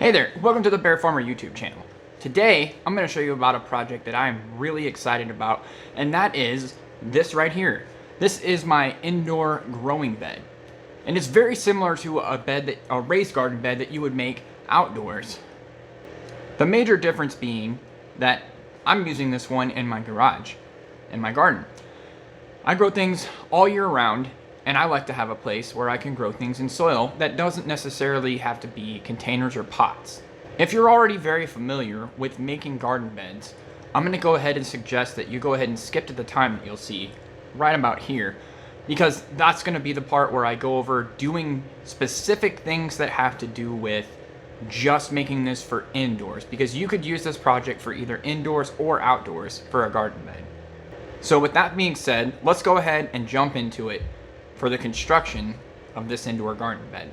Hey there, welcome to the Bear Farmer YouTube channel. Today, I'm going to show you about a project that I'm really excited about, and that is this right here. This is my indoor growing bed. And it's very similar to a raised garden bed that you would make outdoors. The major difference being that I'm using this one in my garage, in my garden. I grow things all year round, and I like to have a place where I can grow things in soil that doesn't necessarily have to be containers or pots. If you're already very familiar with making garden beds, I'm gonna go ahead and suggest that you go ahead and skip to the time that you'll see right about here, because that's gonna be the part where I go over doing specific things that have to do with just making this for indoors, because you could use this project for either indoors or outdoors for a garden bed. So with that being said, let's go ahead and jump into it for the construction of this indoor garden bed.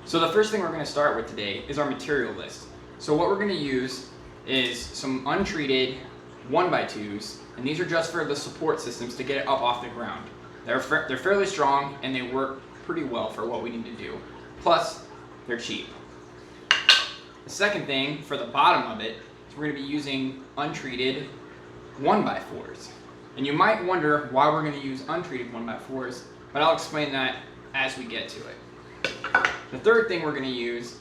So the first thing we're going to start with today is our material list. So what we're going to use is some untreated 1x2s, and these are just for the support systems to get it up off the ground. They're fairly strong and they work pretty well for what we need to do. Plus, they're cheap. The second thing for the bottom of it is we're going to be using untreated 1x4s. And you might wonder why we're going to use untreated 1x4s, but I'll explain that as we get to it. The third thing we're going to use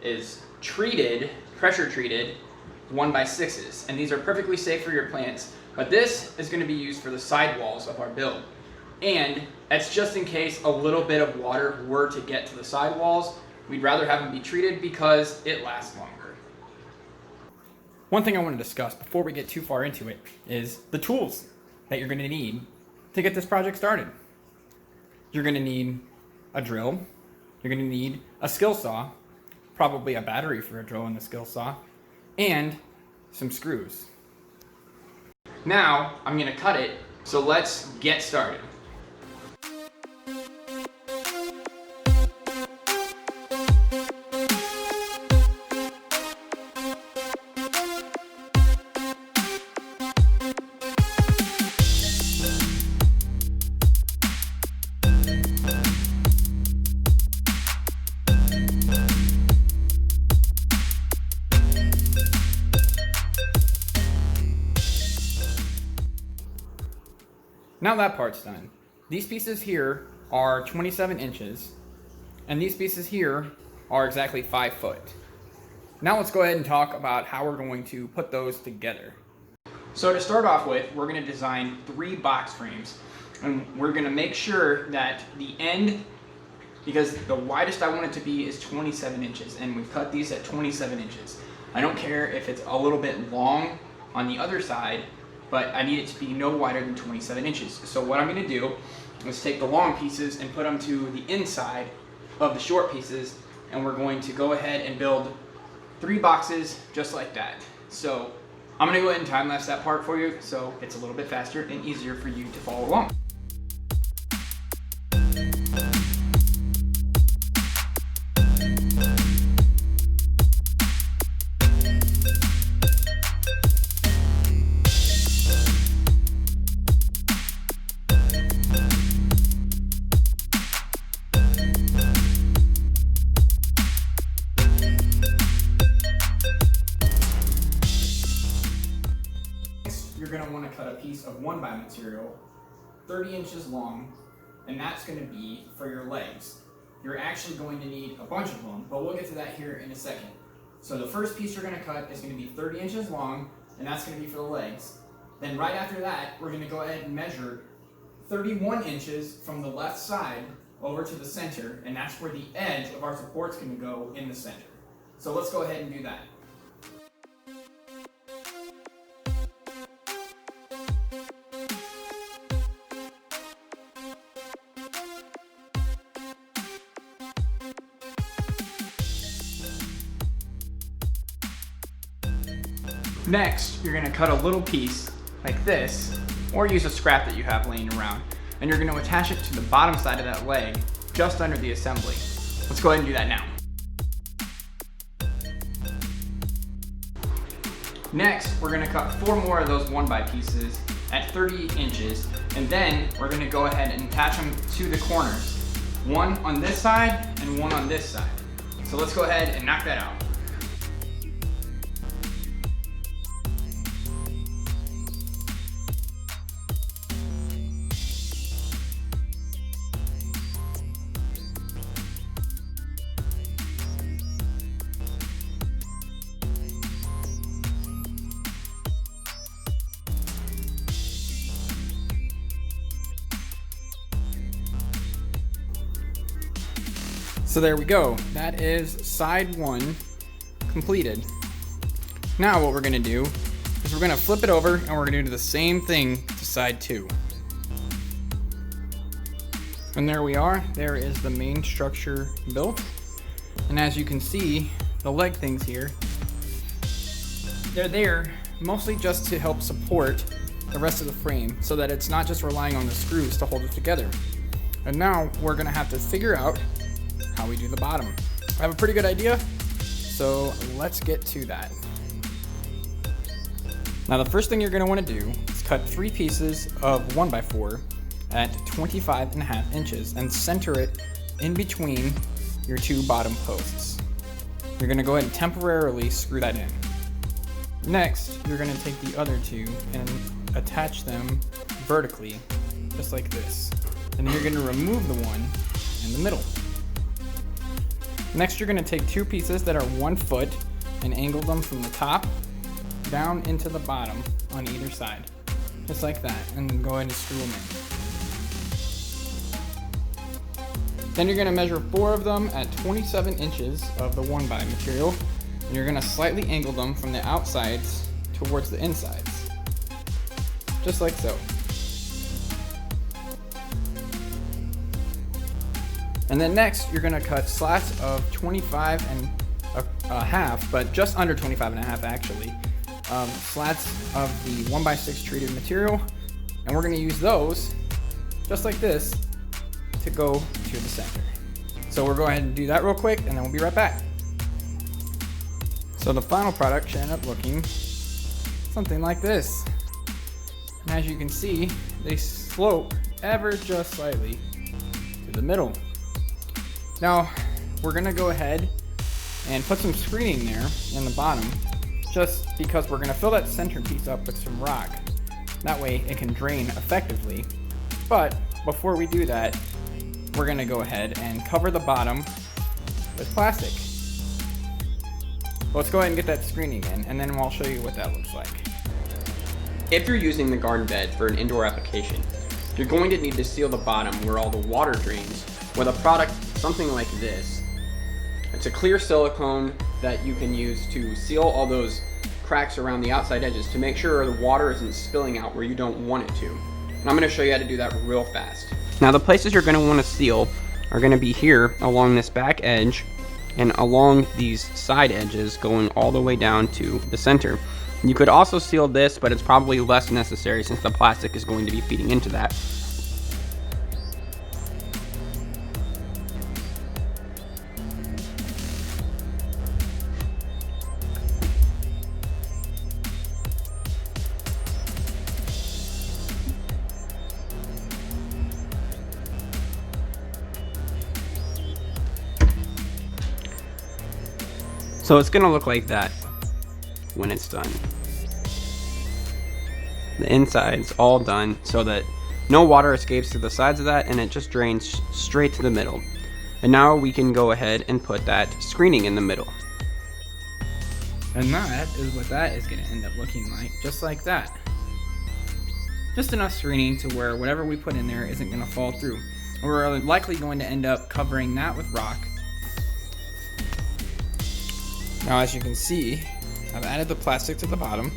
is pressure treated 1x6s, and these are perfectly safe for your plants, but this is going to be used for the sidewalls of our build. And that's just in case a little bit of water were to get to the sidewalls. We'd rather have them be treated because it lasts longer. One thing I want to discuss before we get too far into it is the tools that you're going to need to get this project started. You're going to need a drill, you're going to need a skill saw, probably a battery for a drill and the skill saw, and some screws. Now I'm going to cut it, so let's get started. Now that part's done. These pieces here are 27 inches, and these pieces here are exactly 5 foot. Now let's go ahead and talk about how we're going to put those together. So to start off with, we're going to design 3 box frames, and we're going to make sure that the end, because the widest I want it to be is 27 inches, and we've cut these at 27 inches. I don't care if it's a little bit long on the other side, but I need it to be no wider than 27 inches. So what I'm going to do is take the long pieces and put them to the inside of the short pieces, and we're going to go ahead and build 3 boxes just like that. So I'm going to go ahead and time-lapse that part for you so it's a little bit faster and easier for you to follow along. You're going to want to cut a piece of 1x material 30 inches long, and that's going to be for your legs. You're actually going to need a bunch of them, but we'll get to that here in a second. So the first piece you're going to cut is going to be 30 inches long, and that's going to be for the legs. Then right after that, we're going to go ahead and measure 31 inches from the left side over to the center, and that's where the edge of our support's going to go in the center. So let's go ahead and do that. Next, you're going to cut a little piece like this, or use a scrap that you have laying around, and you're going to attach it to the bottom side of that leg, just under the assembly. Let's go ahead and do that now. Next, we're going to cut 4 more of those 1x pieces at 30 inches, and then we're going to go ahead and attach them to the corners. One on this side and one on this side. So let's go ahead and knock that out. So there we go. That is side 1 completed. Now what we're gonna do is we're gonna flip it over and we're gonna do the same thing to side 2. And there we are. There is the main structure built. And as you can see, the leg things here, they're there mostly just to help support the rest of the frame so that it's not just relying on the screws to hold it together. And now we're gonna have to figure out how we do the bottom. I have a pretty good idea, so let's get to that. Now the first thing you're gonna wanna do is cut 3 pieces of 1x4 at 25.5 inches and center it in between your 2 bottom posts. You're gonna go ahead and temporarily screw that in. Next, you're gonna take the other 2 and attach them vertically, just like this. And then you're gonna remove the one in the middle. Next, you're gonna take 2 pieces that are 1 foot and angle them from the top down into the bottom on either side, just like that, and then go ahead and screw them in. Then you're gonna measure 4 of them at 27 inches of the 1x material, and you're gonna slightly angle them from the outsides towards the insides, just like so. And then next, you're gonna cut slats of 25 and a half, but just under 25 and a half actually, slats of the 1x6 treated material, and we're gonna use those, just like this, to go to the center. So we'll go ahead and do that real quick and then we'll be right back. So the final product should end up looking something like this. And as you can see, they slope ever just slightly to the middle. Now we're gonna go ahead and put some screening there in the bottom, just because we're gonna fill that center piece up with some rock. That way it can drain effectively. But before we do that, we're gonna go ahead and cover the bottom with plastic. Let's go ahead and get that screening in, and then I'll show you what that looks like. If you're using the garden bed for an indoor application, you're going to need to seal the bottom where all the water drains with a product something like this. It's a clear silicone that you can use to seal all those cracks around the outside edges to make sure the water isn't spilling out where you don't want it to. And I'm going to show you how to do that real fast. Now the places you're going to want to seal are going to be here along this back edge and along these side edges going all the way down to the center. You could also seal this, but it's probably less necessary since the plastic is going to be feeding into that. So it's gonna look like that when it's done. The inside's all done so that no water escapes through the sides of that, and it just drains straight to the middle. And now we can go ahead and put that screening in the middle. And that is what that is gonna end up looking like, just like that. Just enough screening to where whatever we put in there isn't gonna fall through. We're likely going to end up covering that with rock. Now as you can see, I've added the plastic to the bottom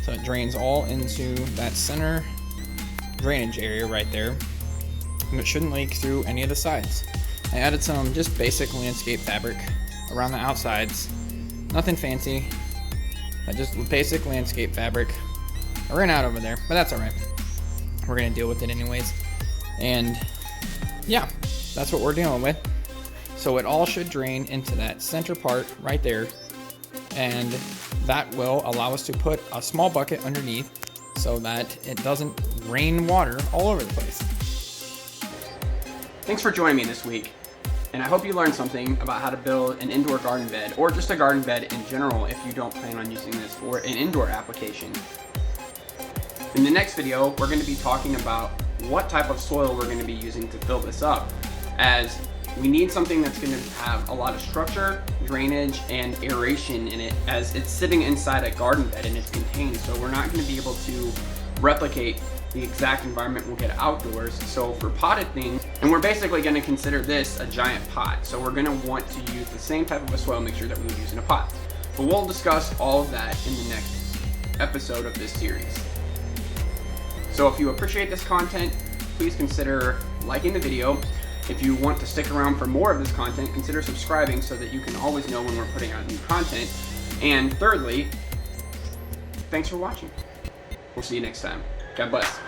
so it drains all into that center drainage area right there, and it shouldn't leak through any of the sides. I added some just basic landscape fabric around the outsides, nothing fancy, just basic landscape fabric. I ran out over there, but that's alright. We're gonna deal with it anyways. And yeah, that's what we're dealing with. So it all should drain into that center part right there, and that will allow us to put a small bucket underneath so that it doesn't rain water all over the place. Thanks for joining me this week, and I hope you learned something about how to build an indoor garden bed, or just a garden bed in general if you don't plan on using this for an indoor application. In the next video, we're going to be talking about what type of soil we're going to be using to fill this up, as we need something that's going to have a lot of structure, drainage, and aeration in it, as it's sitting inside a garden bed and it's contained, so we're not going to be able to replicate the exact environment we'll get outdoors. So for potted things, and we're basically going to consider this a giant pot. So we're going to want to use the same type of a soil mixture that we would use in a pot. But we'll discuss all of that in the next episode of this series. So if you appreciate this content, please consider liking the video. If you want to stick around for more of this content, consider subscribing so that you can always know when we're putting out new content. And thirdly, thanks for watching. We'll see you next time. God bless.